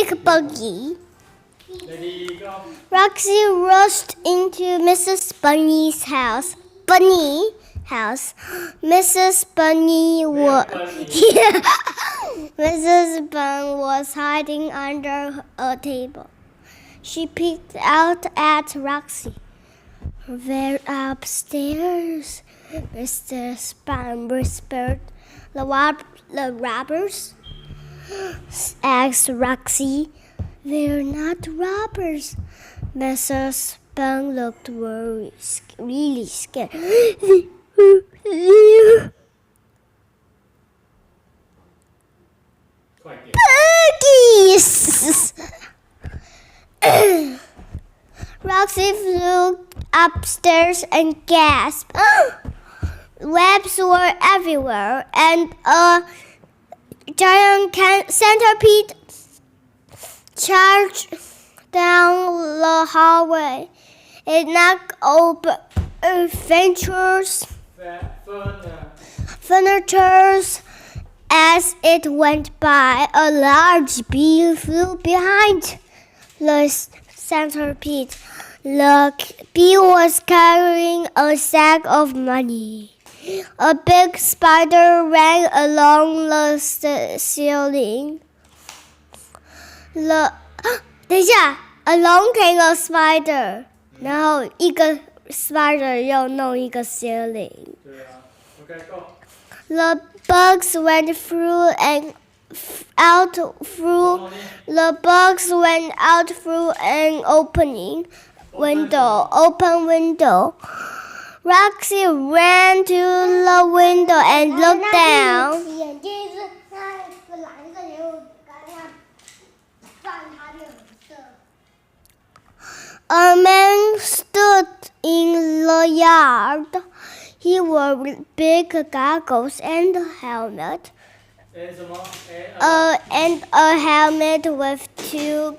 big buggy. Roxy rushed into Mrs. Bunny's house. Mrs. Bunny was hiding under a table. She peeked out at Roxy. "They're upstairs," Mr. Spun whispered. The robbers?" asked Roxy. "They're not robbers." Mrs. Spun looked worried, really scared. "Buggies!" Roxy flew upstairs and gasped. Webs were everywhere, and a giant centipede charged down the hallway. It knocked over furniture as it went by. A large bee flew behind the centipede. The bee was carrying a sack of money. A big spider ran along the ceiling. 等一下 ，along came a spider， 然后一个 spider 要弄一个 ceiling。对啊 ，OK go。The bugs went through and out through. The bugs went out through an open window. Roxy ran to the window and looked down. A man stood in the yard. He wore big goggles and a helmet. And a helmet with two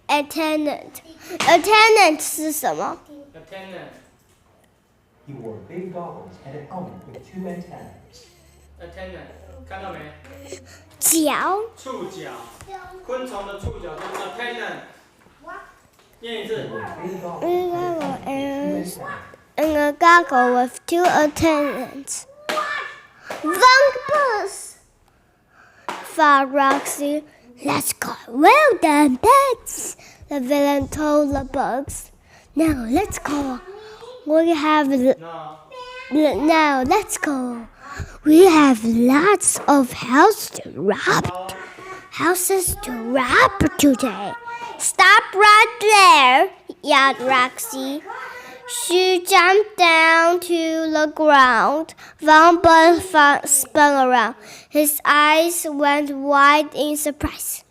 antennas. Antennas 是什么？ He wore big goggles and a helmet with two antennas. Antenna 看到没？脚。触角，昆虫的触角叫 antenna。念一次。And a goggle with two antennas. Bugs! thought Roxy. "Let's go." "Well done, bugs," the villain told the bugs. "Now let's go. Now let's go. We have lots of houses to rob today." "Stop right there," yelled Roxy. She jumped down to the ground. Von Buzz spun around. His eyes went wide in surprise.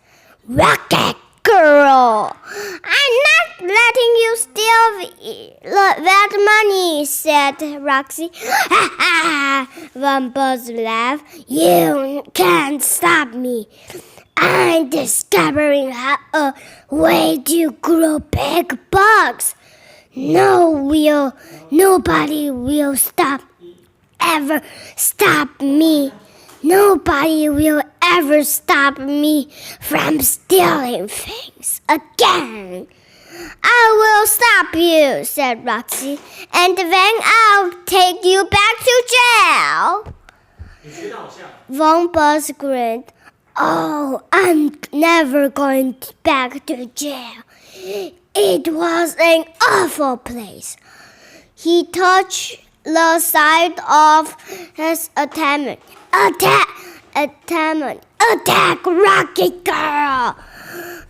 "Rocket Girl, I'm not letting you steal that money," said Roxy. "Ha ha!" Von Buzz laughed. "You can't stop me. I'm discovering a way to grow big bugs. Nobody will ever stop me. Nobody will ever stop me from stealing things again." "I will stop you," said Roxy, "and then I'll take you back to jail." Von Buzz grinned. "Oh, I'm never going back to jail. It was an awful place." He touched the side of his antenna. "Attack, Rocket Girl!"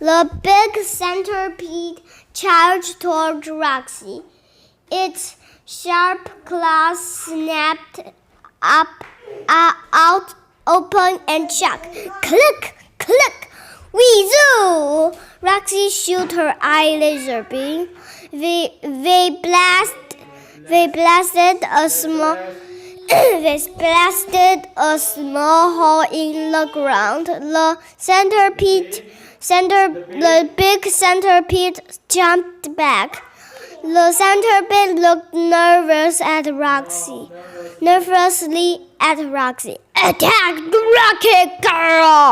The big centipede charged toward Roxy. Its sharp claws snapped out, open, and shut. Click, click, wheezoo! Roxy shot her eye laser beam. They blasted a small hole in the ground. The big centipede jumped back. The centipede looked nervously at Roxy. "Attack, Rocket Girl!"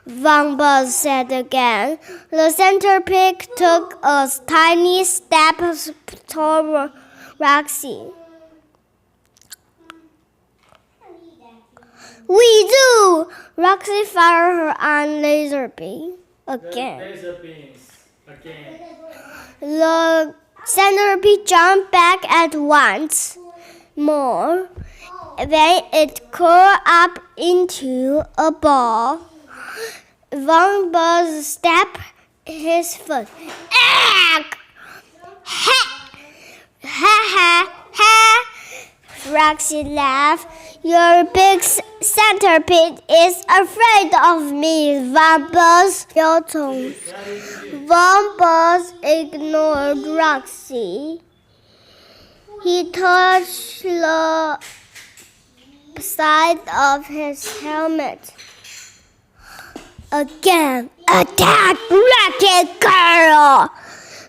Vumble said again. The centipede took a tiny step toward Roxy. We do! Roxy fired her on laser beam again. Laser beams again. The centipede jumped back at once more. Then it curled up into a ball. Vumble stamped his foot. Egg! Ha! Ha ha ha! Roxy laughed. Your big centipede is afraid of me, Vumbles. Vumbles ignored Roxy. He touched the side of his helmet. Again, attack, Rocket Girl!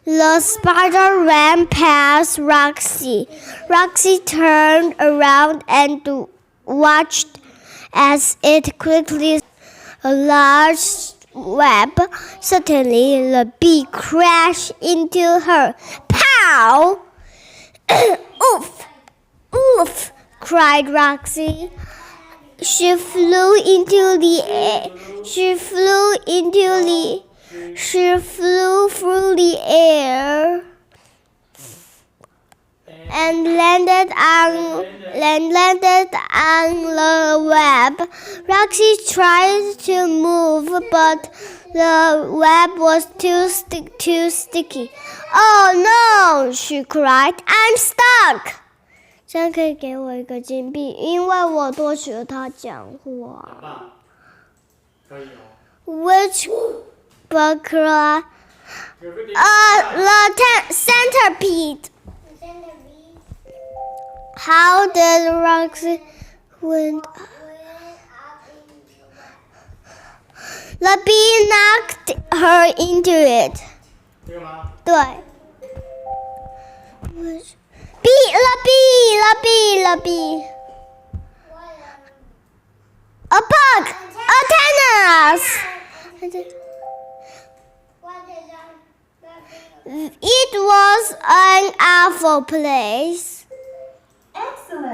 The spider ran past Roxy. Roxy turned around and watched as it quickly a large web. Suddenly, the bee crashed into her. Pow! Oof! Oof! Cried Roxy. She flew through the air and landed on the web. Roxy tried to move, but the web was too sticky. Oh no! She cried. I'm stuck! 这样可以给我一个金币，因为我多学他讲话。可以哦。Which buckler? The centipede. How did Roxy went? The bee knocked her into it. 这个吗？对。The bee. A bug. A tennis. It was an awful place. Excellent.